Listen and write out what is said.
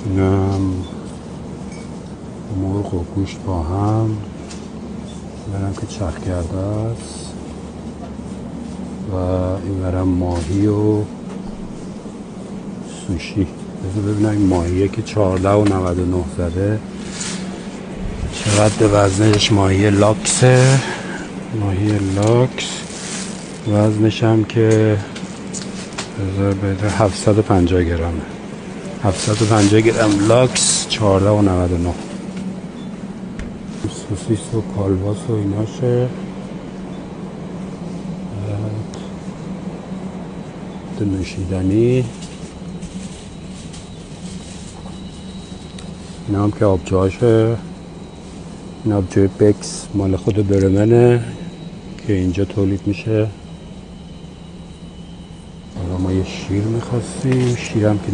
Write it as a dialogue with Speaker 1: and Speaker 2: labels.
Speaker 1: اینم مرغ و گوشت با هم، اینم که چرخ کرده است و اینورم ماهی و سوشی. بذار ببینم این ماهیه که 14.99 زده چقدر وزنش. ماهی لاکسه، ماهی لاکس وزنش هم که 750 گرمه. 750 گرم لاکس 14.99. سوسیس و کالباس و ایناشه. نوشیدنی این هم که آبجوهاشه. این آبجوی بکس مال خود برمنه که اینجا تولید میشه. حالا ما یه شیر میخواستیم، شیرم که